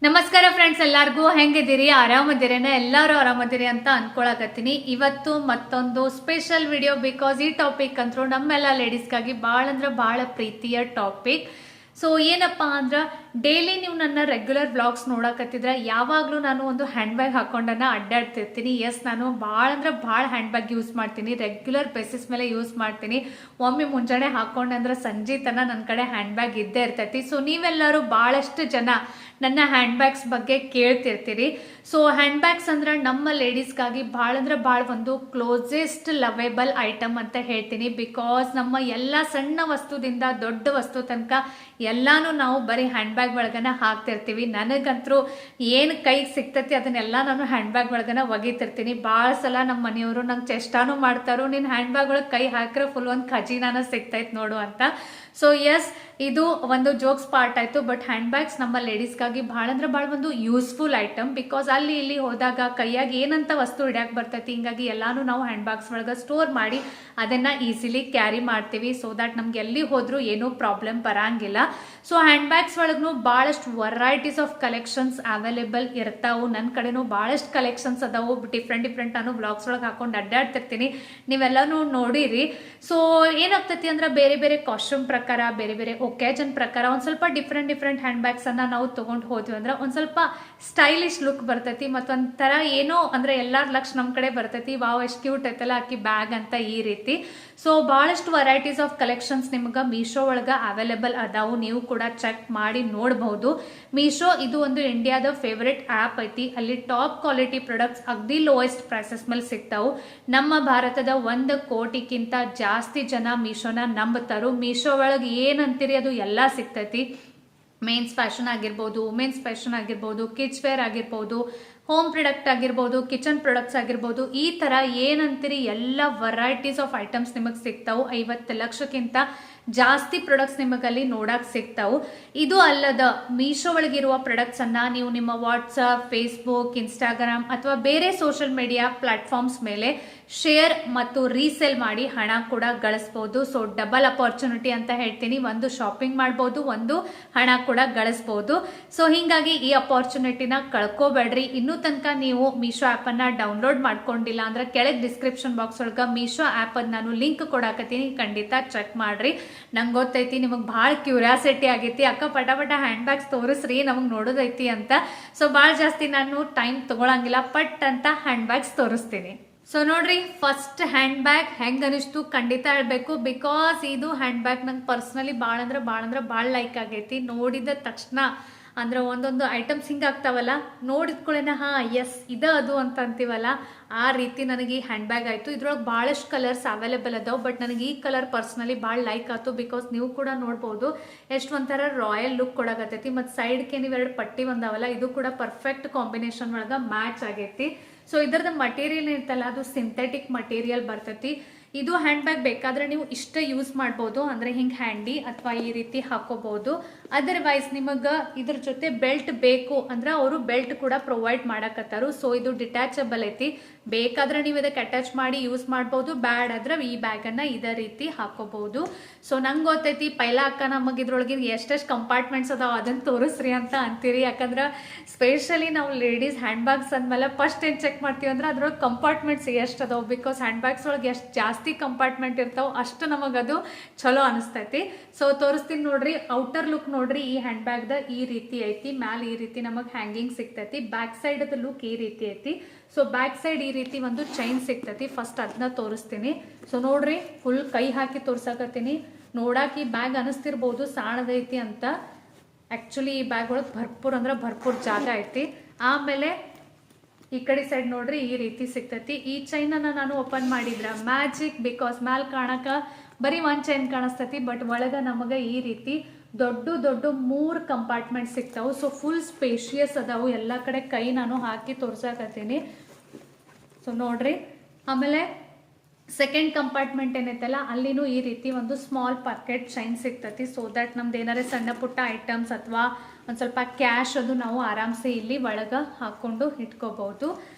ನಮಸ್ಕಾರ ಫ್ರೆಂಡ್ಸ್, ಎಲ್ಲರಿಗೂ ಹೆಂಗಿದ್ದೀರಿ? ಆರಾಮದಿರೇನ? ಎಲ್ಲರೂ ಆರಾಮದಿರಿ ಅಂತ ಅನ್ಕೊಳಕತ್ತೀನಿ. ಇವತ್ತು ಮತ್ತೊಂದು ಸ್ಪೆಷಲ್ ವಿಡಿಯೋ. ಬಿಕಾಸ್ ಈ ಟಾಪಿಕ್ ಅಂತೂ ನಮ್ಮೆಲ್ಲ ಲೇಡೀಸ್ಗಾಗಿ ಭಾಳ ಅಂದ್ರೆ ಭಾಳ ಪ್ರೀತಿಯ ಟಾಪಿಕ್. ಸೊ ಏನಪ್ಪ ಅಂದ್ರೆ, ಡೈಲಿ ನೀವು ನನ್ನ ರೆಗ್ಯುಲರ್ ಬ್ಲಾಗ್ಸ್ ನೋಡಕತ್ತಿದ್ರೆ ಯಾವಾಗಲೂ ನಾನು ಒಂದು ಹ್ಯಾಂಡ್ ಬ್ಯಾಗ್ ಹಾಕೊಂಡನ್ನ ಅಡ್ಡಾಡ್ತಿರ್ತೀನಿ. ಎಸ್, ನಾನು ಭಾಳ ಅಂದ್ರೆ ಭಾಳ ಹ್ಯಾಂಡ್ ಬ್ಯಾಗ್ ಯೂಸ್ ಮಾಡ್ತೀನಿ, ರೆಗ್ಯುಲರ್ ಬೇಸಿಸ್ ಮೇಲೆ ಯೂಸ್ ಮಾಡ್ತೀನಿ. ಒಮ್ಮೆ ಮುಂಜಾನೆ ಹಾಕೊಂಡಂದ್ರೆ ಸಂಜೆ ತನ ನನ್ನ ಕಡೆ ಹ್ಯಾಂಡ್ ಬ್ಯಾಗ್ ಇದ್ದೇ ಇರ್ತೈತಿ. ಸೊ ನೀವೆಲ್ಲರೂ ಭಾಳಷ್ಟು ಜನ ನನ್ನ ಹ್ಯಾಂಡ್ ಬ್ಯಾಗ್ಸ್ ಬಗ್ಗೆ ಕೇಳ್ತಿರ್ತೀರಿ. ಸೊ ಹ್ಯಾಂಡ್ ಬ್ಯಾಗ್ಸ್ ಅಂದ್ರೆ ನಮ್ಮ ಲೇಡೀಸ್ಗಾಗಿ ಭಾಳ ಅಂದ್ರೆ ಭಾಳ ಒಂದು ಕ್ಲೋಸೆಸ್ಟ್ ಲವೇಬಲ್ ಐಟಮ್ ಅಂತ ಹೇಳ್ತೀನಿ. ಬಿಕಾಸ್ ನಮ್ಮ ಎಲ್ಲ ಸಣ್ಣ ವಸ್ತುದಿಂದ ದೊಡ್ಡ ವಸ್ತು ತನಕ ಎಲ್ಲಾನು ನಾವು ಬರೀ ಹ್ಯಾಂಡ್ ಬ್ಯಾಗ್ ಒಳಗನ ಹಾಕ್ತಿರ್ತೀವಿ. ನನಗಂತರೂ ಏನು ಕೈಗೆ ಸಿಗ್ತೈತಿ ಅದನ್ನೆಲ್ಲ ನಾನು ಹ್ಯಾಂಡ್ ಬ್ಯಾಗ್ ಒಳಗನ ಒಗಿತಿರ್ತೀನಿ. ಭಾಳ ಸಲ ನಮ್ಮ ಮನೆಯವರು ನಂಗೆ ಚೆಷ್ಟಾನು ಮಾಡ್ತಾರೋ, ನಿನ್ನ ಹ್ಯಾಂಡ್ ಬ್ಯಾಗ್ ಒಳಗೆ ಕೈ ಹಾಕಿದ್ರೆ ಫುಲ್ ಒಂದು ಖಜೀನಾನ ಸಿಗ್ತೈತೆ ನೋಡು ಅಂತ. ಸೊ ಎಸ್, ಇದು ಒಂದು ಜೋಕ್ಸ್ ಪಾರ್ಟ್ ಆಯಿತು. ಬಟ್ ಹ್ಯಾಂಡ್ ಬ್ಯಾಗ್ಸ್ ನಮ್ಮ ಲೇಡೀಸ್ಗಾಗಿ ಭಾಳ ಅಂದ್ರೆ ಭಾಳ ಒಂದು ಯೂಸ್ಫುಲ್ ಐಟಮ್. ಬಿಕಾಸ್ ಅಲ್ಲಿ ಇಲ್ಲಿ ಹೋದಾಗ ಕೈಯಾಗಿ ಏನಂತ ವಸ್ತು ಹಿಡಿಯಕ್ಕೆ ಬರ್ತೈತಿ, ಹಿಂಗಾಗಿ ಎಲ್ಲಾನು ನಾವು ಹ್ಯಾಂಡ್ ಬ್ಯಾಗ್ಸ್ ಒಳಗೆ ಸ್ಟೋರ್ ಮಾಡಿ ಅದನ್ನು ಈಸಿಲಿ ಕ್ಯಾರಿ ಮಾಡ್ತೀವಿ. ಸೊ ದಟ್ ನಮ್ಗೆ ಎಲ್ಲಿ ಹೋದ್ರೂ ಏನೂ ಪ್ರಾಬ್ಲಮ್ ಬರಂಗಿಲ್ಲ. ಸೊ ಹ್ಯಾಂಡ್ ಬ್ಯಾಗ್ಸ್ ಒಳಗೂ ಭಾಳಷ್ಟು ವೆರೈಟೀಸ್ ಆಫ್ ಕಲೆಕ್ಷನ್ಸ್ ಅವೈಲೇಬಲ್ ಇರ್ತಾವೆ. ನನ್ನ ಕಡೆನೂ ಭಾಳಷ್ಟು ಕಲೆಕ್ಷನ್ಸ್ ಅದಾವು. ಡಿಫ್ರೆಂಟ್ ನಾನು ಬ್ಲಾಗ್ಸ್ ಒಳಗೆ ಹಾಕೊಂಡು ಅಡ್ಡಾಡ್ತಿರ್ತೀನಿ, ನೀವೆಲ್ಲನೂ ನೋಡಿರಿ. ಸೊ ಏನಾಗ್ತೈತಿ ಅಂದ್ರೆ, ಬೇರೆ ಬೇರೆ ಕಾಸ್ಟ್ಯೂಮ್ ಪ್ರಕಾರ, ಬೇರೆ ಬೇರೆ ಒಕೇಜನ್ ಪ್ರಕಾರ ಒಂದು ಸ್ವಲ್ಪ ಡಿಫ್ರೆಂಟ್ ಹ್ಯಾಂಡ್ ಬ್ಯಾಗ್ಸ್ ಅನ್ನ ನಾವು ತಗೊಂಡು ಹೋದ್ವಿ ಅಂದ್ರೆ ಒಂದು ಸ್ವಲ್ಪ ಸ್ಟೈಲಿಶ್ ಲುಕ್ ಬರ್ತೈತಿ. ಮತ್ತೊಂಥರ ಏನೋ ಅಂದ್ರೆ ಎಲ್ಲಾರ ಲಕ್ಷ ನಮ್ಮ ಕಡೆ ಬರ್ತೈತಿ, ವಾವ್ ಎಷ್ಟು ಕ್ಯೂಟ್ ಐತಲ್ಲ ಆಕಿ ಬ್ಯಾಗ್ ಅಂತ ಈ ರೀತಿ. ಸೊ ಭಾಳಷ್ಟು ವೆರೈಟೀಸ್ ಆಫ್ ಕಲೆಕ್ಷನ್ಸ್ ನಿಮ್ಗೆ ಮೀಶೋ ಒಳಗೆ ಅವೈಲೇಬಲ್ ಅದಾವು. ನೀವು ಕೂಡ ಚೆಕ್ ಮಾಡಿ ನೋಡಬಹುದು. ಮೀಶೋ ಇದು ಒಂದು ಇಂಡಿಯಾದ ಫೇವರೆಟ್ ಆ್ಯಪ್ ಐತಿ. ಅಲ್ಲಿ ಟಾಪ್ ಕ್ವಾಲಿಟಿ ಪ್ರಾಡಕ್ಟ್ಸ್ ಅಗ್ದಿ ಲೋಯೆಸ್ಟ್ ಪ್ರೈಸಸ್ ಮೇಲೆ ಸಿಗ್ತಾವು. ನಮ್ಮ ಭಾರತದ 1 ಕೋಟಿಗಿಂತ ಜಾಸ್ತಿ ಜನ ಮೀಶೋನ ನಂಬುತ್ತಾರು. ಮೀಶೋ ಒಳಗೆ ಏನಂತೀರಿ ಅದು ಎಲ್ಲ ಸಿಗ್ತೈತಿ. ಮೇನ್ಸ್ ಫ್ಯಾಷನ್ ಆಗಿರ್ಬೋದು, ವುಮೆನ್ಸ್ ಫ್ಯಾಷನ್ ಆಗಿರ್ಬೋದು, ಕಿಡ್ಸ್ ವೇರ್ ಆಗಿರ್ಬೋದು, ಹೋಮ್ ಪ್ರಾಡಕ್ಟ್ ಆಗಿರ್ಬೋದು, ಕಿಚನ್ ಪ್ರಾಡಕ್ಟ್ಸ್ ಆಗಿರ್ಬೋದು, ಈ ಥರ ಏನಂತೀರಿ ಎಲ್ಲ ವೆರೈಟೀಸ್ ಆಫ್ ಐಟಮ್ಸ್ ನಿಮಗೆ ಸಿಗ್ತಾವು. 50 ಲಕ್ಷಕ್ಕಿಂತ ಜಾಸ್ತಿ ಪ್ರಾಡಕ್ಟ್ಸ್ ನಿಮಗಲ್ಲಿ ನೋಡಕ್ಕೆ ಸಿಗ್ತಾವು. ಇದು ಅಲ್ಲದ ಮೀಶೋ ಒಳಗಿರುವ ಪ್ರಾಡಕ್ಟ್ಸ್ ಅನ್ನ ನೀವು ನಿಮ್ಮ ವಾಟ್ಸಪ್, ಫೇಸ್ಬುಕ್, ಇನ್ಸ್ಟಾಗ್ರಾಮ್ ಅಥವಾ ಬೇರೆ ಸೋಷಿಯಲ್ ಮೀಡಿಯಾ ಪ್ಲಾಟ್ಫಾರ್ಮ್ಸ್ ಮೇಲೆ ಶೇರ್ ಮತ್ತು ರೀಸೇಲ್ ಮಾಡಿ ಹಣ ಕೂಡ ಗಳಿಸ್ಬೋದು. ಸೊ ಡಬಲ್ ಅಪಾರ್ಚುನಿಟಿ ಅಂತ ಹೇಳ್ತೀನಿ. ಒಂದು ಶಾಪಿಂಗ್ ಮಾಡ್ಬೋದು, ಒಂದು ಹಣ ಕೂಡ ಗಳಿಸ್ಬೋದು. ಸೊ ಹಿಂಗಾಗಿ ಈ ಅಪಾರ್ಚುನಿಟಿನ ಕಳ್ಕೋಬೇಡ್ರಿ. ಇನ್ನೂ ತನಕ ನೀವು ಮೀಶೋ ಆ್ಯಪ್ ಅನ್ನ ಡೌನ್ಲೋಡ್ ಮಾಡ್ಕೊಂಡಿಲ್ಲ ಅಂದ್ರೆ ಕೆಳಗೆ ಡಿಸ್ಕ್ರಿಪ್ಷನ್ ಬಾಕ್ಸ್ ಒಳಗೆ ಮೀಶೋ ಆ್ಯಪ್ ಅನ್ನು ನಾನು ಲಿಂಕ್ ಕೊಡಾಕತ್ತೀನಿ, ಖಂಡಿತ ಚೆಕ್ ಮಾಡ್ರಿ. ನಂಗೆ ಗೊತ್ತೈತಿ ನಿಮಗೆ ಭಾಳ ಕ್ಯೂರಿಯಾಸಿಟಿ ಆಗೈತಿ, ಅಕ್ಕ ಪಟ ಹ್ಯಾಂಡ್ ಬ್ಯಾಗ್ಸ್ ತೋರಿಸ್ರಿ ನಮಗೆ ನೋಡೋದೈತಿ ಅಂತ. ಸೊ ಭಾಳ ಜಾಸ್ತಿ ನಾನು ಟೈಮ್ ತಗೊಳಂಗಿಲ್ಲ, ಪಟ್ ಅಂತ ಹ್ಯಾಂಡ್ ಬ್ಯಾಗ್ಸ್ ತೋರಿಸ್ತೀನಿ. ಸೊ ನೋಡ್ರಿ, ಫಸ್ಟ್ ಹ್ಯಾಂಡ್ ಬ್ಯಾಗ್ ಹೆಂಗೆ ಅನಿಸ್ತು ಖಂಡಿತ ಹೇಳ್ಬೇಕು. ಬಿಕಾಸ್ ಇದು ಹ್ಯಾಂಡ್ ಬ್ಯಾಗ್ ನಂಗೆ ಪರ್ಸ್ನಲಿ ಭಾಳ ಅಂದ್ರೆ ಭಾಳ ಲೈಕ್ ಆಗೈತಿ. ನೋಡಿದ ತಕ್ಷಣ ಅಂದ್ರೆ ಒಂದೊಂದು ಐಟಮ್ಸ್ ಹಿಂಗೆ ಆಗ್ತಾವಲ್ಲ, ನೋಡಿದ್ಕೊಳ್ಳೇನ ಎಸ್ ಅದು ಅಂತ ಅಂತೀವಲ್ಲ, ಆ ರೀತಿ ನನಗೆ ಈ ಹ್ಯಾಂಡ್ ಬ್ಯಾಗ್ ಆಯಿತು. ಇದ್ರೊಳಗೆ ಭಾಳಷ್ಟು ಕಲರ್ಸ್ ಅವೈಲೇಬಲ್ ಅದಾವೆ. ಬಟ್ ನನಗೆ ಈ ಕಲರ್ ಪರ್ಸ್ನಲಿ ಭಾಳ ಲೈಕ್ ಆಯ್ತು. ಬಿಕಾಸ್ ನೀವು ಕೂಡ ನೋಡ್ಬೋದು ಎಷ್ಟು ಒಂಥರ ರಾಯಲ್ ಲುಕ್ ಕೊಡಕತ್ತೈತಿ. ಮತ್ತು ಸೈಡ್ಗೆ ನೀವು 2 ಪಟ್ಟಿ ಬಂದಾವಲ್ಲ, ಇದು ಕೂಡ ಪರ್ಫೆಕ್ಟ್ ಕಾಂಬಿನೇಷನ್ ಒಳಗೆ ಮ್ಯಾಚ್ ಆಗೈತಿ. ಸೊ ಇದರದ ಮಟೀರಿಯಲ್ ಇರ್ತಲ್ಲ, ಅದು ಸಿಂಥೆಟಿಕ್ ಮಟೀರಿಯಲ್ ಬರ್ತೈತಿ. ಇದು ಹ್ಯಾಂಡ್ ಬ್ಯಾಗ್ ಬೇಕಾದ್ರೆ ನೀವು ಇಷ್ಟ ಯೂಸ್ ಮಾಡ್ಬೋದು, ಅಂದರೆ ಹಿಂಗೆ ಹ್ಯಾಂಡಿ ಅಥವಾ ಈ ರೀತಿ ಹಾಕೋಬಹುದು. ಅದರ್ವೈಸ್ ನಿಮಗೆ ಇದ್ರ ಜೊತೆ ಬೆಲ್ಟ್ ಬೇಕು ಅಂದ್ರೆ ಅವರು ಬೆಲ್ಟ್ ಕೂಡ ಪ್ರೊವೈಡ್ ಮಾಡಕತ್ತಾರು. ಸೊ ಇದು ಡಿಟ್ಯಾಚಬಲ್ ಐತಿ, ಬೇಕಾದ್ರೆ ನೀವು ಇದಕ್ಕೆ ಅಟ್ಯಾಚ್ ಮಾಡಿ ಯೂಸ್ ಮಾಡ್ಬೋದು, ಬ್ಯಾಡ್ ಆದ್ರೆ ಈ ಬ್ಯಾಗನ್ನು ಇದೇ ರೀತಿ ಹಾಕೋಬಹುದು. ಸೊ ನಂಗೆ ಗೊತ್ತೈತಿ ಪೈಲ ಅಕ್ಕ ನಮಗೆ ಇದ್ರೊಳಗೆ ಎಷ್ಟೆಷ್ಟು ಕಂಪಾರ್ಟ್ಮೆಂಟ್ಸ್ ಅದಾವ ಅದನ್ನು ತೋರಿಸ್ರಿ ಅಂತ ಅಂತೀರಿ. ಯಾಕಂದ್ರೆ ಸ್ಪೆಷಲಿ ನಾವು ಲೇಡೀಸ್ ಹ್ಯಾಂಡ್ ಬ್ಯಾಗ್ಸ್ ಅಂದಮೇಲೆ ಫಸ್ಟ್ ಏನು ಚೆಕ್ ಮಾಡ್ತೀವಿ ಅಂದ್ರೆ ಅದ್ರೊಳಗೆ ಕಂಪಾರ್ಟ್ಮೆಂಟ್ಸ್ ಎಷ್ಟು ಅದಾವೆ. ಬಿಕಾಸ್ ಹ್ಯಾಂಡ್ ಬ್ಯಾಗ್ಸ್ ಒಳಗೆ ಎಷ್ಟು ಜಾಸ್ತಿ ಕಂಪಾರ್ಟ್ಮೆಂಟ್ ಇರ್ತಾವೆ ಅಷ್ಟು ನಮಗದು ಚಲೋ ಅನಿಸ್ತೈತಿ. ಸೊ ತೋರಿಸ್ತೀನಿ ನೋಡ್ರಿ. ಔಟರ್ ಲುಕ್ ನೋಡ್ರಿ, ಈ ಹ್ಯಾಂಡ್ ಬ್ಯಾಗ್ದ ಈ ರೀತಿ ಐತಿ. ಮ್ಯಾಲೆ ಈ ರೀತಿ ನಮಗೆ ಹ್ಯಾಂಗಿಂಗ್ ಸಿಗ್ತೈತಿ. ಬ್ಯಾಕ್ ಸೈಡ್ ಅದ ಲುಕ್ ಈ ರೀತಿ ಐತಿ. ಸೊ ಬ್ಯಾಕ್ ಸೈಡ್ ಈ ರೀತಿ ಒಂದು ಚೈನ್ ಸಿಗ್ತೈತಿ. ಫಸ್ಟ್ ಅದನ್ನ ತೋರಿಸ್ತೀನಿ. ಸೊ ನೋಡ್ರಿ, ಫುಲ್ ಕೈ ಹಾಕಿ ತೋರ್ಸಾಕತ್ತೀನಿ. ನೋಡಾಕಿ ಬ್ಯಾಗ್ ಅನಿಸ್ತಿರ್ಬೋದು ಸಾಣದೈತಿ ಅಂತ. ಆ್ಯಕ್ಚುಲಿ ಈ ಬ್ಯಾಗ್ ಒಳಗೆ ಭರ್ಪೂರ್ ಜಾಗ ಐತಿ. ಆಮೇಲೆ ಈ ಕಡೆ ಸೈಡ್ ನೋಡ್ರಿ ಈ ರೀತಿ ಸಿಗ್ತೈತಿ. ಈ ಚೈನನ್ನು ನಾನು ಓಪನ್ ಮಾಡಿದ್ರ ಮ್ಯಾಜಿಕ್. ಬಿಕಾಸ್ ಮ್ಯಾಲ್ ಕಾಣಕ ಬರೀ 1 ಚೈನ್ ಕಾಣಿಸ್ತೈತಿ, ಬಟ್ ಒಳಗೆ ನಮಗೆ ಈ ರೀತಿ ದೊಡ್ಡ 3 ಕಂಪಾರ್ಟ್ಮೆಂಟ್ ಸಿಗ್ತಾವೆ. ಸೊ ಫುಲ್ ಸ್ಪೇಷಿಯಸ್ ಅದಾವು. ಎಲ್ಲ ಕಡೆ ಕೈ ನಾನು ಹಾಕಿ ತೋರ್ಸಾಕತ್ತೀನಿ. ಸೊ ನೋಡ್ರಿ, ಆಮೇಲೆ ಸೆಕೆಂಡ್ ಕಂಪಾರ್ಟ್ಮೆಂಟ್ ಏನೈತಲ್ಲ, ಅಲ್ಲಿನೂ ಈ ರೀತಿ ಒಂದು ಸ್ಮಾಲ್ ಪಾಕೆಟ್ ಚೈನ್ ಸಿಗ್ತೈತಿ. ಸೊ ದಟ್ ನಮ್ದು ಏನಾರೇ ಸಣ್ಣ ಪುಟ್ಟ ಐಟಮ್ಸ್ ಅಥವಾ ಒಂದು ಸ್ವಲ್ಪ ಕ್ಯಾಶ್ ಅದು ನಾವು ಆರಾಮ್ಸೆ ಇಲ್ಲಿ ಒಳಗೆ ಹಾಕ್ಕೊಂಡು ಇಟ್ಕೋಬಹುದು.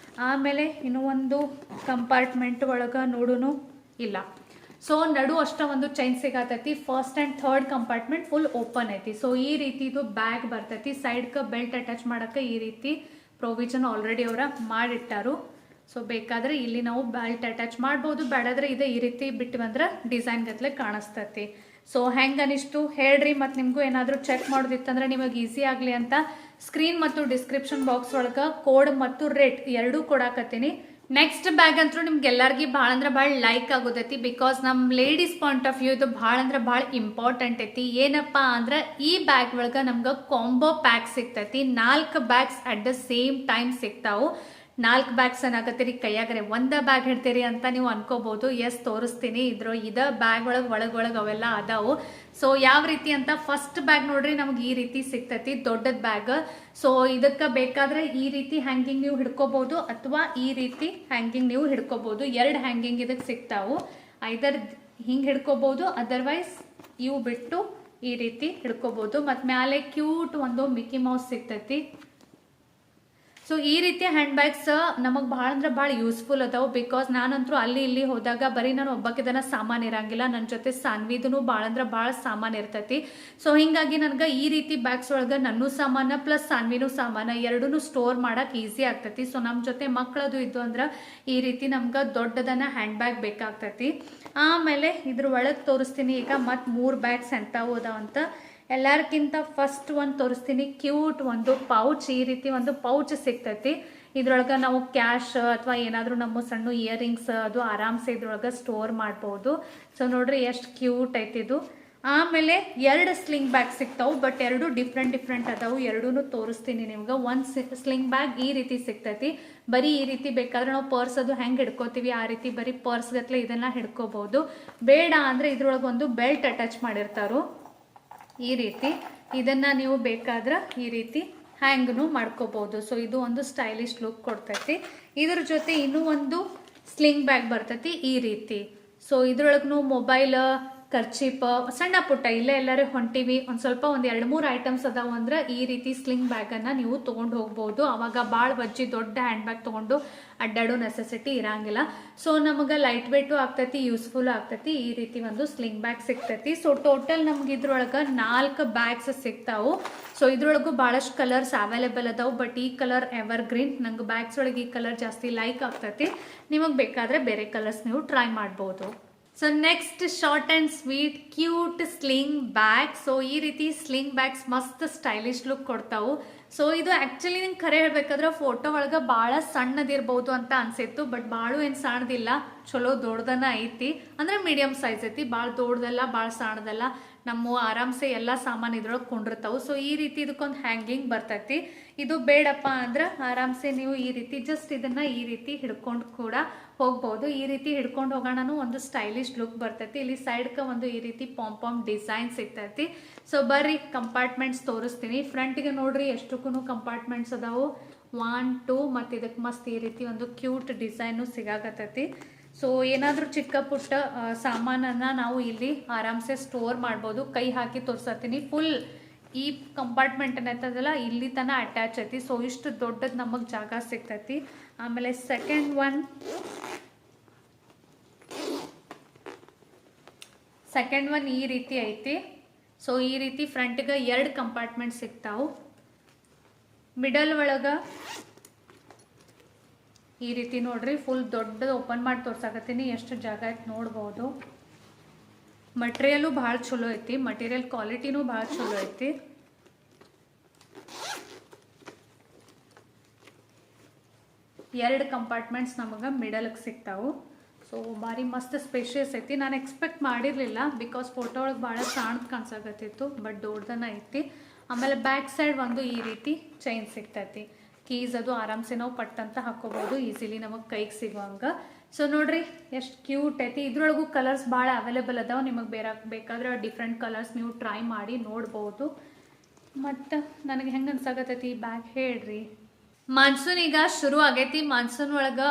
ಆಮೇಲೆ ಇನ್ನೂ ಒಂದು ಕಂಪಾರ್ಟ್ಮೆಂಟ್ ಒಳಗೆ ನೋಡೋನು ಇಲ್ಲ. ಸೊ ನಡು ಅಷ್ಟ ಒಂದು ಚೈನ್ ಸಿಗತೈತಿ. First and third compartment full open ಐತಿ. ಸೊ ಈ ರೀತಿ ಇದು ಬ್ಯಾಗ್ ಬರ್ತೈತಿ. ಸೈಡ್ಗೆ ಬೆಲ್ಟ್ ಅಟ್ಯಾಚ್ ಮಾಡೋಕ್ಕೆ ಈ ರೀತಿ ಪ್ರೊವಿಷನ್ ಆಲ್ರೆಡಿ ಅವರ ಮಾಡಿಟ್ಟಾರು. ಸೊ ಬೇಕಾದರೆ ಇಲ್ಲಿ ನಾವು ಬೆಲ್ಟ್ ಅಟ್ಯಾಚ್ ಮಾಡ್ಬೋದು, ಬೇಡಾದ್ರೆ ಇದೆ ಈ ರೀತಿ ಬಿಟ್ಟು ಬಂದ್ರೆ ಡಿಸೈನ್ ಗತ್ಲೆ ಕಾಣಿಸ್ತೈತಿ. ಸೊ ಹೆಂಗೆ ಅನಿಸ್ತು ಹೇಳ್ರಿ. ಮತ್ತು ನಿಮಗೂ ಏನಾದರೂ ಚೆಕ್ ಮಾಡೋದಿತ್ತಂದ್ರೆ ನಿಮಗೆ ಈಸಿ ಆಗಲಿ ಅಂತ ಸ್ಕ್ರೀನ್ ಮತ್ತು ಡಿಸ್ಕ್ರಿಪ್ಷನ್ ಬಾಕ್ಸ್ ಒಳಗೆ ಕೋಡ್ ಮತ್ತು ರೇಟ್ ಎರಡೂ ಕೊಡಾಕತ್ತೀನಿ. ನೆಕ್ಸ್ಟ್ ಬ್ಯಾಗ್ ಅಂತೂ ನಿಮ್ಗೆ ಎಲ್ಲರಿಗೂ ಭಾಳ ಅಂದ್ರೆ ಭಾಳ ಲೈಕ್ ಆಗೋದೈತಿ. ಬಿಕಾಸ್ ನಮ್ಮ ಲೇಡೀಸ್ ಪಾಯಿಂಟ್ ಆಫ್ ವ್ಯೂ ಇದು ಭಾಳ ಅಂದ್ರೆ ಭಾಳ ಇಂಪಾರ್ಟೆಂಟ್ ಐತಿ. ಏನಪ್ಪ ಅಂದ್ರೆ ಈ ಬ್ಯಾಗ್ ಒಳಗೆ ನಮ್ಗೆ ಕಾಂಬೋ ಪ್ಯಾಕ್ ಸಿಗ್ತೈತಿ. 4 bags at the same time ಸಿಗ್ತಾವು. 4 ಬ್ಯಾಗ್ಸ್ ಏನಾಗತ್ತೀರಿ ಕೈಯಾಗ್ರೆ ಒಂದೇ ಬ್ಯಾಗ್ ಹಿಡ್ತೀರಿ ಅಂತ ನೀವು ಅನ್ಕೋಬಹುದು. ಎಸ್ ತೋರಿಸ್ತೀನಿ. ಇದ ಬ್ಯಾಗ್ ಒಳಗೆ ಅವೆಲ್ಲ ಅದಾವು. ಸೊ ಯಾವ ರೀತಿ ಅಂತ ಫಸ್ಟ್ ಬ್ಯಾಗ್ ನೋಡ್ರಿ ನಮ್ಗೆ ಈ ರೀತಿ ಸಿಗ್ತೈತಿ, ದೊಡ್ಡದ ಬ್ಯಾಗ್. ಸೊ ಇದಕ್ಕೆ ಬೇಕಾದ್ರೆ ಈ ರೀತಿ ಹ್ಯಾಂಗಿಂಗ್ ನೀವು ಹಿಡ್ಕೋಬಹುದು ಅಥವಾ ಈ ರೀತಿ ಹ್ಯಾಂಗಿಂಗ್ ನೀವು ಹಿಡ್ಕೋಬಹುದು. 2 ಹ್ಯಾಂಗಿಂಗ್ ಇದಕ್ಕೆ ಸಿಗ್ತಾವು. ಐದರ್ ಹಿಂಗೆ ಹಿಡ್ಕೋಬಹುದು, ಅದರ್ವೈಸ್ ಇವು ಬಿಟ್ಟು ಈ ರೀತಿ ಹಿಡ್ಕೋಬಹುದು. ಮತ್ತು ಮ್ಯಾಲೆ ಕ್ಯೂಟ್ ಒಂದು ಮಿಕ್ಕಿ ಮೌಸ್ ಸಿಗ್ತೈತಿ. ಸೊ ಈ ರೀತಿ ಹ್ಯಾಂಡ್ ಬ್ಯಾಗ್ಸ್ ನಮಗೆ ಭಾಳ ಅಂದ್ರೆ ಭಾಳ ಯೂಸ್ಫುಲ್ ಅದಾವು. ಬಿಕಾಸ್ ನಾನಂತರೂ ಅಲ್ಲಿ ಇಲ್ಲಿ ಹೋದಾಗ ಬರೀ ನಾನು ಒಬ್ಬಕ್ಕಿದನ ಸಾಮಾನು ಇರಂಗಿಲ್ಲ, ನನ್ನ ಜೊತೆ ಸಾನ್ವಿದೂ ಭಾಳ ಅಂದ್ರೆ ಭಾಳ ಸಾಮಾನು ಇರ್ತೈತಿ. ಸೊ ಹಿಂಗಾಗಿ ನನಗೆ ಈ ರೀತಿ ಬ್ಯಾಗ್ಸ್ ಒಳಗೆ ನನ್ನ ಸಾಮಾನು ಪ್ಲಸ್ ಸಾನ್ವಿನೂ ಸಾಮಾನು ಎರಡೂ ಸ್ಟೋರ್ ಮಾಡಕ್ಕೆ ಈಸಿ ಆಗ್ತೈತಿ. ಸೊ ನಮ್ಮ ಜೊತೆ ಮಕ್ಕಳದು ಇದ್ದು ಅಂದ್ರೆ ಈ ರೀತಿ ನಮ್ಗೆ ದೊಡ್ಡದನ್ನ ಹ್ಯಾಂಡ್ ಬ್ಯಾಗ್ ಬೇಕಾಗ್ತೈತಿ. ಆಮೇಲೆ ಇದ್ರ ಒಳಗೆ ತೋರಿಸ್ತೀನಿ ಈಗ ಮತ್ತು 3 ಬ್ಯಾಗ್ಸ್ ಎಂಥವು ಅದಾವಂತ. ಎಲ್ಲರಿಗಿಂತ ಫಸ್ಟ್ ಒಂದು ತೋರಿಸ್ತೀನಿ. ಕ್ಯೂಟ್ ಒಂದು ಪೌಚ್. ಈ ರೀತಿ ಒಂದು ಪೌಚ್ ಸಿಗ್ತೈತಿ. ಇದ್ರೊಳಗೆ ನಾವು ಕ್ಯಾಶ್ ಅಥವಾ ಏನಾದರೂ ನಮ್ಮ ಸಣ್ಣ ಇಯರಿಂಗ್ಸ್ ಅದು ಆರಾಮ್ಸೆ ಇದ್ರೊಳಗೆ ಸ್ಟೋರ್ ಮಾಡ್ಬೋದು. ಸೊ ನೋಡ್ರಿ ಎಷ್ಟು ಕ್ಯೂಟ್ ಐತಿ ಇದು. ಆಮೇಲೆ 2 ಸ್ಲಿಂಗ್ ಬ್ಯಾಗ್ ಸಿಗ್ತಾವು. ಬಟ್ 2 ಡಿಫ್ರೆಂಟ್ ಅದಾವು. ಎರಡೂ ತೋರಿಸ್ತೀನಿ ನಿಮ್ಗೆ. ಒಂದು ಸ್ಲಿಂಗ್ ಬ್ಯಾಗ್ ಈ ರೀತಿ ಸಿಗ್ತೈತಿ. ಬರೀ ಈ ರೀತಿ ಬೇಕಾದ್ರೆ ನಾವು ಪರ್ಸ್ ಅದು ಹೆಂಗೆ ಹಿಡ್ಕೋತೀವಿ ಆ ರೀತಿ ಬರೀ ಪರ್ಸ್ ಗತ್ಲೆ ಇದನ್ನ ಹಿಡ್ಕೋಬಹುದು. ಬೇಡ ಅಂದ್ರೆ ಇದ್ರೊಳಗೆ ಒಂದು ಬೆಲ್ಟ್ ಅಟ್ಯಾಚ್ ಮಾಡಿರ್ತಾರು ಈ ರೀತಿ. ಇದನ್ನ ನೀವು ಬೇಕಾದ್ರೆ ಈ ರೀತಿ ಹ್ಯಾಂಗ್ನು ಮಾಡ್ಕೋಬಹುದು. ಸೊ ಇದು ಒಂದು ಸ್ಟೈಲಿಶ್ ಲುಕ್ ಕೊಡ್ತೈತಿ. ಇದ್ರ ಜೊತೆ ಇನ್ನೂ ಒಂದು ಸ್ಲಿಂಗ್ ಬ್ಯಾಗ್ ಬರ್ತೈತಿ ಈ ರೀತಿ. ಸೊ ಇದ್ರೊಳಗೂ ಮೊಬೈಲ್, ಕರ್ಚೀಪ್, ಸಣ್ಣ ಪುಟ್ಟ ಇಲ್ಲೇ ಎಲ್ಲರೂ ಹೊಂಟಿವಿ ಒಂದು ಸ್ವಲ್ಪ ಒಂದು 2-3 ಐಟಮ್ಸ್ ಅದಾವ ಅಂದ್ರೆ ಈ ರೀತಿ ಸ್ಲಿಂಗ್ ಬ್ಯಾಗನ್ನು ನೀವು ತೊಗೊಂಡು ಹೋಗ್ಬೋದು. ಅವಾಗ ಭಾಳ ಬಜ್ಜಿ ದೊಡ್ಡ ಹ್ಯಾಂಡ್ ಬ್ಯಾಗ್ ತೊಗೊಂಡು ಅಡ್ಡಾಡೋ ನೆಸೆಸಿಟಿ ಇರಂಗಿಲ್ಲ. ಸೊ ನಮಗೆ ಲೈಟ್ ವೇಟು ಆಗ್ತೈತಿ, ಯೂಸ್ಫುಲ್ ಆಗ್ತೈತಿ. ಈ ರೀತಿ ಒಂದು ಸ್ಲಿಂಗ್ ಬ್ಯಾಗ್ ಸಿಗ್ತೈತಿ. ಸೊ ಟೋಟಲ್ ನಮ್ಗೆ ಇದ್ರೊಳಗೆ 4 ಬ್ಯಾಗ್ಸ್ ಸಿಗ್ತಾವು. ಸೊ ಇದ್ರೊಳಗೂ ಭಾಳಷ್ಟು ಕಲರ್ಸ್ ಅವೈಲೇಬಲ್ ಅದಾವು. ಬಟ್ ಈ ಕಲರ್ ಎವರ್ ಗ್ರೀನ್, ನಂಗೆ ಬ್ಯಾಗ್ಸ್ ಒಳಗೆ ಈ ಕಲರ್ ಜಾಸ್ತಿ ಲೈಕ್ ಆಗ್ತೈತಿ. ನಿಮಗೆ ಬೇಕಾದರೆ ಬೇರೆ ಕಲರ್ಸ್ ನೀವು ಟ್ರೈ ಮಾಡ್ಬೋದು. So next short and sweet cute sling bag. So ಈ ರೀತಿ ಸ್ಲಿಂಗ್ ಬ್ಯಾಗ್ಸ್ ಮಸ್ತ್ ಸ್ಟೈಲಿಶ್ ಲುಕ್ ಕೊಡ್ತಾವು. ಸೊ ಇದು ಆ್ಯಕ್ಚುಲಿ ನಿಂಗೆ ಖರೆ ಹೇಳ್ಬೇಕಾದ್ರೆ ಫೋಟೋ ಒಳಗೆ ಭಾಳ ಸಣ್ಣದಿರ್ಬೋದು ಅಂತ ಅನ್ಸಿತ್ತು. ಬಟ್ ಭಾಳ ಏನು ಸಣ್ಣದಿಲ್ಲ, ಚಲೋ ದೊಡ್ಡದನ್ನ ಐತಿ. ಅಂದರೆ ಮೀಡಿಯಮ್ ಸೈಜ್ ಐತಿ, ಭಾಳ ದೊಡ್ಡದಲ್ಲ ಭಾಳ ಸಣ್ಣದಲ್ಲ. ನಮ್ಮ ಆರಾಮ್ಸೆ ಎಲ್ಲ ಸಾಮಾನು ಇದ್ರೊಳಗೆ ಕೊಂಡಿರ್ತಾವೆ. ಸೊ ಈ ರೀತಿ ಇದಕ್ಕೊಂದು ಹ್ಯಾಂಗಿಂಗ್ ಬರ್ತೈತಿ. ಇದು ಬೇಡಪ್ಪ ಅಂದ್ರೆ ಆರಾಮ್ಸೆ ನೀವು ಈ ರೀತಿ ಜಸ್ಟ್ ಇದನ್ನ ಈ ರೀತಿ ಹಿಡ್ಕೊಂಡು ಕೂಡ ಹೋಗ್ಬೋದು. ಈ ರೀತಿ ಹಿಡ್ಕೊಂಡು ಹೋಗೋಣನು ಒಂದು ಸ್ಟೈಲಿಶ್ ಲುಕ್ ಬರ್ತೈತಿ. ಇಲ್ಲಿ ಸೈಡ್ಗೆ ಒಂದು ಈ ರೀತಿ ಪಾಂಪಾಮ್ ಡಿಸೈನ್ ಸಿಗ್ತೈತಿ. ಸೊ ಬರ್ರಿ ಕಂಪಾರ್ಟ್ಮೆಂಟ್ಸ್ ತೋರಿಸ್ತೀನಿ. ಫ್ರಂಟ್ಗೆ ನೋಡ್ರಿ ಎಷ್ಟಕ್ಕೂ ಕಂಪಾರ್ಟ್ಮೆಂಟ್ಸ್ ಅದಾವು. 1, 2 ಮತ್ತು ಇದಕ್ಕೆ ಮಸ್ತ್ ಈ ರೀತಿ ಒಂದು ಕ್ಯೂಟ್ ಡಿಸೈನು ಸಿಗಾಕತ್ತೈತಿ. ಸೊ ಏನಾದರೂ ಚಿಕ್ಕ ಪುಟ್ಟ ಸಾಮಾನನ್ನು ನಾವು ಇಲ್ಲಿ ಆರಾಮ್ಸೆ ಸ್ಟೋರ್ ಮಾಡ್ಬೋದು. ಕೈ ಹಾಕಿ ತೋರ್ಸತ್ತೀನಿ. ಫುಲ್ ಈ ಕಂಪಾರ್ಟ್ಮೆಂಟ್ ಏನೈತದಲ್ಲ ಇಲ್ಲಿ ತನ ಅಟ್ಯಾಚ್ ಐತಿ. ಸೊ ಇಷ್ಟು ದೊಡ್ಡದು ನಮಗೆ ಜಾಗ ಸಿಗ್ತೈತಿ. ಆಮೇಲೆ ಸೆಕೆಂಡ್ ಒನ್ ಈ ರೀತಿ ಐತಿ. ಸೊ ಈ ರೀತಿ ಫ್ರಂಟ್ಗೆ 2 ಕಂಪಾರ್ಟ್ಮೆಂಟ್ ಸಿಗ್ತಾವು. ಮಿಡಲ್ ಒಳಗೆ ಈ ರೀತಿ ನೋಡ್ರಿ ಫುಲ್ ದೊಡ್ಡದು ಓಪನ್ ಮಾಡಿ ತೋರ್ಸಾಕತ್ತೀನಿ. ಎಷ್ಟು ಜಾಗ ಐತಿ ನೋಡ್ಬೋದು. ಮಟೀರಿಯಲು ಭಾಳ ಚಲೋ ಐತಿ. ಮಟೀರಿಯಲ್ ಕ್ವಾಲಿಟಿನೂ ಭಾಳ ಚಲೋ ಐತಿ. ಎರಡು ಕಂಪಾರ್ಟ್ಮೆಂಟ್ಸ್ ನಮಗೆ ಮಿಡಲ್ಗೆ ಸಿಗ್ತಾವು. ಸೊ ಭಾರಿ ಮಸ್ತ್ ಸ್ಪೇಷಿಯಸ್ ಐತಿ. ನಾನು ಎಕ್ಸ್ಪೆಕ್ಟ್ ಮಾಡಿರಲಿಲ್ಲ ಬಿಕಾಸ್ ಫೋಟೋ ಒಳಗೆ ಭಾಳ ಸಣ್ಣದು ಕಾಣಿಸಾಕತ್ತಿತ್ತು. ಬಟ್ ದೊಡ್ಡದನ್ನ ಐತಿ. ಆಮೇಲೆ ಬ್ಯಾಕ್ ಸೈಡ್ ಒಂದು ಈ ರೀತಿ ಚೈನ್ ಸಿಗ್ತೈತಿ. ಕೀಸ್ ಅದು ಆರಾಮ್ಸೆ ನಾವು ಪಟ್ಟಂತ ಹಾಕೋಬಹುದು ಈಸಿಲಿ ನಮಗೆ ಕೈಗೆ ಸಿಗುವಂಗೆ. ಸೊ ನೋಡ್ರಿ ಎಷ್ಟು ಕ್ಯೂಟ್ ಐತಿ. ಇದ್ರೊಳಗೂ ಕಲರ್ಸ್ ಭಾಳ ಅವೈಲೇಬಲ್ ಅದಾವೆ. ನಿಮಗೆ ಬೇಕಾದ್ರೆ ಡಿಫ್ರೆಂಟ್ ಕಲರ್ಸ್ ನೀವು ಟ್ರೈ ಮಾಡಿ ನೋಡ್ಬೋದು. ಮತ್ತು ನನಗೆ ಹೆಂಗೆ ಅನ್ಸಾಕತ್ತೈತಿ ಈ ಬ್ಯಾಗ್ ಹೇಳ್ರಿ. ಮಾನ್ಸೂನ್ ಈಗ ಶುರು ಆಗೈತಿ. ಮಾನ್ಸೂನ್ ಒಳಗೆ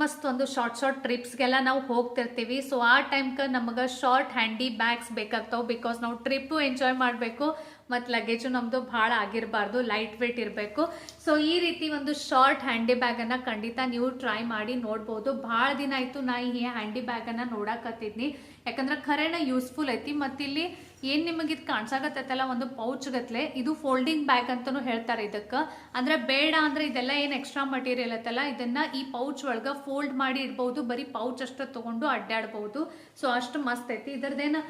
ಮಸ್ತ್ ಒಂದು ಶಾರ್ಟ್ ಟ್ರಿಪ್ಸ್ಗೆಲ್ಲ ನಾವು ಹೋಗ್ತಿರ್ತೀವಿ. ಸೊ ಆ ಟೈಮ್ಗೆ ನಮಗೆ ಶಾರ್ಟ್ ಹ್ಯಾಂಡಿ ಬ್ಯಾಗ್ಸ್ ಬೇಕಾಗ್ತಾವೆ. ಬಿಕಾಸ್ ನಾವು ಟ್ರಿಪ್ಪು ಎಂಜಾಯ್ ಮಾಡಬೇಕು ಮತ್ತು ಲಗೇಜು ನಮ್ಮದು ಭಾಳ ಆಗಿರಬಾರ್ದು, ಲೈಟ್ ವೇಟ್ ಇರಬೇಕು. ಸೊ ಈ ರೀತಿ ಒಂದು ಶಾರ್ಟ್ ಹ್ಯಾಂಡಿ ಬ್ಯಾಗನ್ನು ಖಂಡಿತ ನೀವು ಟ್ರೈ ಮಾಡಿ ನೋಡ್ಬೋದು. ಭಾಳ ದಿನ ಆಯಿತು ನಾ ಈ ಹ್ಯಾಂಡಿ ಬ್ಯಾಗನ್ನು ನೋಡಕತ್ತಿದ್ನಿ. ಯಾಕಂದ್ರೆ ಖರೇನ ಯೂಸ್ಫುಲ್ ಐತಿ. ಮತ್ತು ಇಲ್ಲಿ ಏನು ನಿಮಗೆ ಇದು ಕಾಣಿಸಾಗತ್ತಲ್ಲ ಒಂದು ಪೌಚ್ ಗತ್ಲೆ, ಇದು ಫೋಲ್ಡಿಂಗ್ ಬ್ಯಾಗ್ ಅಂತಲೂ ಹೇಳ್ತಾರೆ ಇದಕ್ಕೆ. ಅಂದ್ರೆ ಬೇಡ ಅಂದ್ರೆ ಇದೆಲ್ಲ ಏನು ಎಕ್ಸ್ಟ್ರಾ ಮಟೀರಿಯಲ್ ಐತಲ್ಲ ಇದನ್ನ ಈ ಪೌಚ್ ಒಳಗೆ ಫೋಲ್ಡ್ ಮಾಡಿ ಇಡ್ಬೋದು, ಬರೀ ಪೌಚ್ ಅಷ್ಟು ತಗೊಂಡು ಅಡ್ಡಾಡ್ಬೋದು. ಸೊ ಅಷ್ಟು ಮಸ್ತ್ ಐತಿ. ಇದರದೇನು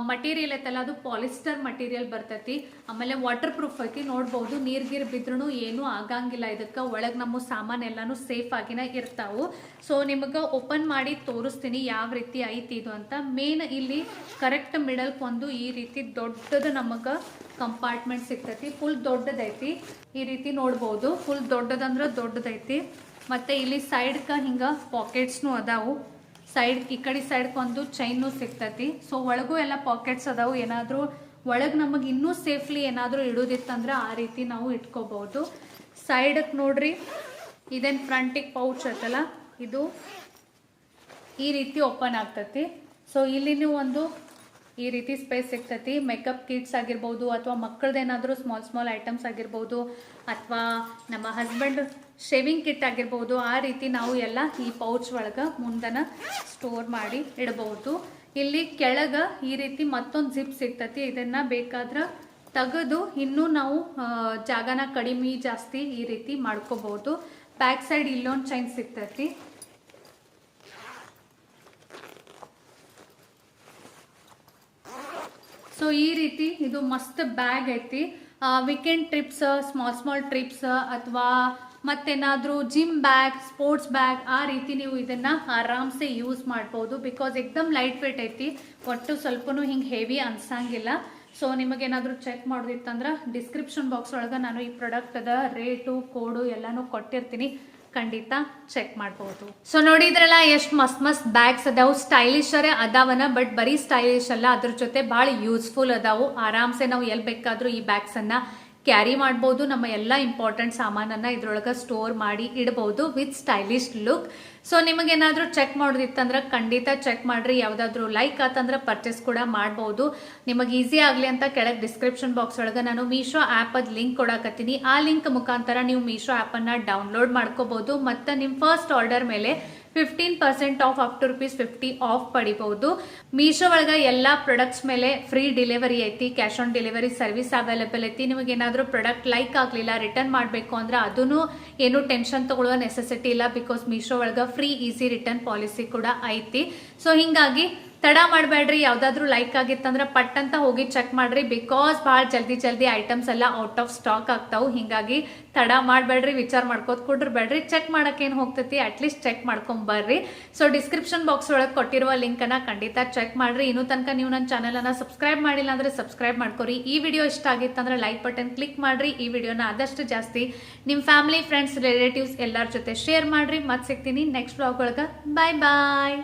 ಮಟೀರಿಯಲ್ ಐತಲ್ಲ ಅದು ಪಾಲಿಸ್ಟರ್ ಮಟೀರಿಯಲ್ ಬರ್ತೈತಿ. ಆಮೇಲೆ ವಾಟರ್ ಪ್ರೂಫ್ ಐತಿ, ನೋಡ್ಬೋದು ನೀರ್ಗಿರ್ ಬಿದ್ರೂ ಏನೂ ಆಗಂಗಿಲ್ಲ ಇದಕ್ಕೆ. ಒಳಗೆ ನಮ್ಮ ಸಾಮಾನು ಎಲ್ಲಾನು ಸೇಫ್ ಆಗಿನ ಇರ್ತಾವು. ಸೊ ನಿಮಗೆ ಓಪನ್ ಮಾಡಿ ತೋರಿಸ್ತೀನಿ ಯಾವ ರೀತಿ ಐತಿ ಇದು ಅಂತ. ಮೇನ್ ಇಲ್ಲಿ ಕರೆಕ್ಟ್ ಮಿಡಲ್ಕ್ ಒಂದು ಈ ರೀತಿ ದೊಡ್ಡದು ನಮಗೆ ಕಂಪಾರ್ಟ್ಮೆಂಟ್ ಸಿಗ್ತೈತಿ. ಫುಲ್ ದೊಡ್ಡದೈತಿ, ಈ ರೀತಿ ನೋಡ್ಬೋದು. ಫುಲ್ ದೊಡ್ಡದಂದ್ರೆ ದೊಡ್ಡದೈತಿ. ಮತ್ತು ಇಲ್ಲಿ ಸೈಡ್ಗೆ ಹಿಂಗೆ ಪಾಕೆಟ್ಸ್ನು ಅದಾವು. ಸೈಡ್ ಈ ಕಡೆ ಸೈಡ್ಗೆ ಒಂದು ಚೈನು ಸಿಗ್ತೈತಿ. ಸೊ ಒಳಗೂ ಎಲ್ಲ ಪಾಕೆಟ್ಸ್ ಅದಾವು. ಏನಾದರೂ ಒಳಗೆ ನಮಗೆ ಇನ್ನೂ ಸೇಫ್ಲಿ ಏನಾದರೂ ಇಡೋದಿತ್ತಂದ್ರೆ ಆ ರೀತಿ ನಾವು ಇಟ್ಕೋಬಹುದು. ಸೈಡಕ್ಕೆ ನೋಡ್ರಿ, ಇದೇನು ಫ್ರಂಟಿಗೆ ಪೌಚ್ ಐತಲ್ಲ ಇದು ಈ ರೀತಿ ಓಪನ್ ಆಗ್ತೈತಿ. ಸೊ ಇಲ್ಲಿನೂ ಒಂದು ಈ ರೀತಿ ಸ್ಪೇಸ್ ಸಿಗ್ತೈತಿ. ಮೇಕಪ್ ಕಿಟ್ಸ್ ಆಗಿರ್ಬೋದು, ಅಥವಾ ಮಕ್ಕಳದೇನಾದರೂ ಸ್ಮಾಲ್ ಐಟಮ್ಸ್ ಆಗಿರ್ಬೋದು, ಅಥವಾ ನಮ್ಮ ಹಸ್ಬೆಂಡ್ ಶೇವಿಂಗ್ ಕಿಟ್ ಆಗಿರ್ಬೋದು, ಆ ರೀತಿ ನಾವು ಎಲ್ಲ ಈ ಪೌಚ್ ಒಳಗೆ ಮುಂದನ ಸ್ಟೋರ್ ಮಾಡಿ ಇಡಬಹುದು. ಇಲ್ಲಿ ಕೆಳಗೆ ಈ ರೀತಿ ಮತ್ತೊಂದು ಜಿಪ್ ಸಿಗ್ತೈತಿ. ಇದನ್ನ ಬೇಕಾದ್ರೆ ತೆಗೆದು ಇನ್ನೂ ನಾವು ಜಾಗನ ಕಡಿಮೆ ಜಾಸ್ತಿ ಈ ರೀತಿ ಮಾಡ್ಕೋಬಹುದು. ಬ್ಯಾಕ್ ಸೈಡ್ ಇಲ್ಲೊಂದು ಚೈನ್ ಸಿಗ್ತೈತಿ. ಸೊ ಈ ರೀತಿ ಇದು ಮಸ್ತ್ ಬ್ಯಾಗ್ ಐತಿ. ವೀಕೆಂಡ್ ಟ್ರಿಪ್ಸ್, ಸ್ಮಾಲ್ ಟ್ರಿಪ್ಸ್, ಅಥವಾ ಮತ್ತೇನಾದರೂ ಜಿಮ್ ಬ್ಯಾಗ್, ಸ್ಪೋರ್ಟ್ಸ್ ಬ್ಯಾಗ್, ಆ ರೀತಿ ನೀವು ಇದನ್ನ ಆರಾಮ್ಸೆ ಯೂಸ್ ಮಾಡ್ಬೋದು. ಬಿಕಾಸ್ ಎಕ್ದಮ್ ಲೈಟ್ ವೇಟ್ ಐತಿ, ಒಟ್ಟು ಸ್ವಲ್ಪನೂ ಹಿಂಗೆ ಹೆವಿ ಅನ್ಸಂಗಿಲ್ಲ. ಸೊ ನಿಮಗೇನಾದರೂ ಚೆಕ್ ಮಾಡೋದಿತ್ತಂದ್ರೆ ಡಿಸ್ಕ್ರಿಪ್ಷನ್ ಬಾಕ್ಸ್ ಒಳಗೆ ನಾನು ಈ ಪ್ರಾಡಕ್ಟದ ರೇಟು, ಕೋಡು ಎಲ್ಲಾನು ಕೊಟ್ಟಿರ್ತೀನಿ, ಖಂಡಿತ ಚೆಕ್ ಮಾಡ್ಬೋದು. ಸೊ ನೋಡಿದ್ರಲ್ಲ ಎಷ್ಟು ಮಸ್ತ್ ಬ್ಯಾಗ್ಸ್ ಅದಾವು. ಸ್ಟೈಲಿಶರೇ ಅದಾವನ, ಬಟ್ ಬರೀ ಸ್ಟೈಲಿಶ್ ಅಲ್ಲ, ಅದ್ರ ಜೊತೆ ಭಾಳ ಯೂಸ್ಫುಲ್ ಅದಾವು. ಆರಾಮ್ಸೆ ನಾವು ಎಲ್ಲಿ ಬೇಕಾದ್ರೂ ಈ ಬ್ಯಾಗ್ಸ್ ಅನ್ನ ಕ್ಯಾರಿ ಮಾಡ್ಬೋದು. ನಮ್ಮ ಎಲ್ಲ ಇಂಪಾರ್ಟೆಂಟ್ ಸಾಮಾನನ್ನ ಇದ್ರೊಳಗೆ ಸ್ಟೋರ್ ಮಾಡಿ ಇಡಬಹುದು ವಿತ್ ಸ್ಟೈಲಿಶ್ ಲುಕ್. ಸೊ ನಿಮಗೇನಾದ್ರೂ ಚೆಕ್ ಮಾಡೋದಿತ್ತಂದ್ರೆ ಖಂಡಿತ ಚೆಕ್ ಮಾಡ್ರಿ. ಯಾವ್ದಾದ್ರು ಲೈಕ್ ಆತಂದ್ರೆ ಪರ್ಚೇಸ್ ಕೂಡ ಮಾಡ್ಬೋದು. ನಿಮಗೆ ಈಸಿ ಆಗಲಿ ಅಂತ ಕೆಳಗೆ ಡಿಸ್ಕ್ರಿಪ್ಷನ್ ಬಾಕ್ಸ್ ಒಳಗೆ ನಾನು ಮೀಶೋ ಆ್ಯಪ್ ಅದ್ ಲಿಂಕ್ ಕೊಡಕತ್ತೀನಿ. ಆ ಲಿಂಕ್ ಮುಖಾಂತರ ನೀವು ಮೀಶೋ ಆ್ಯಪನ್ನು ಡೌನ್ಲೋಡ್ ಮಾಡ್ಕೋಬಹುದು. ಮತ್ತು ನಿಮ್ಮ ಫಸ್ಟ್ ಆರ್ಡರ್ ಮೇಲೆ 15% ಆಫ್ ಅಪ್ ಟು ₹50 ಆಫ್ ಪಡಿಬಹುದು. ಮೀಶೋ ಒಳಗೆ ಎಲ್ಲಾ ಪ್ರಾಡಕ್ಟ್ಸ್ ಮೇಲೆ ಫ್ರೀ ಡೆಲಿವರಿ ಐತಿ, cash on delivery service available ಐತಿ. ನಿಮಗೆ ಏನಾದರೂ ಪ್ರಾಡಕ್ಟ್ ಲೈಕ್ ಆಗಲಿಲ್ಲ, ರಿಟರ್ನ್ ಮಾಡಬೇಕು ಅಂದ್ರೆ ಅದನ್ನು ಏನು ಟೆನ್ಷನ್ ತಗೊಳ್ಳುವ ನೆಸೆಸಿಟಿ ಇಲ್ಲ. ಬಿಕಾಸ್ ಮೀಶೋ ಒಳಗೆ ಫ್ರೀ ಈಸಿ ರಿಟರ್ನ್ ಪಾಲಿಸಿ ಕೂಡ ಐತಿ. ಸೊ ಹಿಂಗಾಗಿ ತಡ ಮಾಡಬೇಡ್ರಿ. ಯಾವ್ದಾದ್ರು ಲೈಕ್ ಆಗಿತ್ತಂದ್ರೆ ಪಟ್ ಅಂತ ಹೋಗಿ ಚೆಕ್ ಮಾಡ್ರಿ. ಬಿಕಾಸ್ ಭಾಳ ಜಲ್ದಿ ಐಟಮ್ಸ್ ಎಲ್ಲ ಔಟ್ ಆಫ್ ಸ್ಟಾಕ್ ಆಗ್ತಾವು. ಹಿಂಗಾಗಿ ತಡ ಮಾಡಬೇಡ್ರಿ, ವಿಚಾರ ಮಾಡ್ಕೋತ ಕೊಟ್ಟಿರ್ಬೇಡ್ರಿ. ಚೆಕ್ ಮಾಡಕ್ಕೆ ಏನು ಹೋಗ್ತೈತಿ, ಅಟ್ಲೀಸ್ಟ್ ಚೆಕ್ ಮಾಡ್ಕೊಂಡ್ ಬರ್ರಿ. ಸೊ ಡಿಸ್ಕ್ರಿಪ್ಷನ್ ಬಾಕ್ಸ್ ಒಳಗೆ ಕೊಟ್ಟಿರುವ ಲಿಂಕ್ ಅನ್ನ ಖಂಡಿತ ಚೆಕ್ ಮಾಡ್ರಿ. ಇನ್ನೂ ತನಕ ನೀವು ನನ್ನ ಚಾನಲ್ ಅನ್ನ ಸಬ್ಸ್ಕ್ರೈಬ್ ಮಾಡಿಲ್ಲ ಅಂದ್ರೆ ಸಬ್ಸ್ಕ್ರೈಬ್ ಮಾಡ್ಕೊರಿ. ಈ ವಿಡಿಯೋ ಇಷ್ಟ ಆಗಿತ್ತಂದ್ರೆ ಲೈಕ್ ಬಟನ್ ಕ್ಲಿಕ್ ಮಾಡ್ರಿ. ಈ ವಿಡಿಯೋನ ಆದಷ್ಟು ಜಾಸ್ತಿ ನಿಮ್ಮ ಫ್ಯಾಮಿಲಿ, ಫ್ರೆಂಡ್ಸ್, ರಿಲೇಟಿವ್ಸ್ ಎಲ್ಲರ ಜೊತೆ ಶೇರ್ ಮಾಡ್ರಿ. ಮತ್ತೆ ಸಿಗ್ತೀನಿ ನೆಕ್ಸ್ಟ್ ವ್ಲಾಗ್ ಒಳಗೆ. ಬಾಯ್ ಬಾಯ್.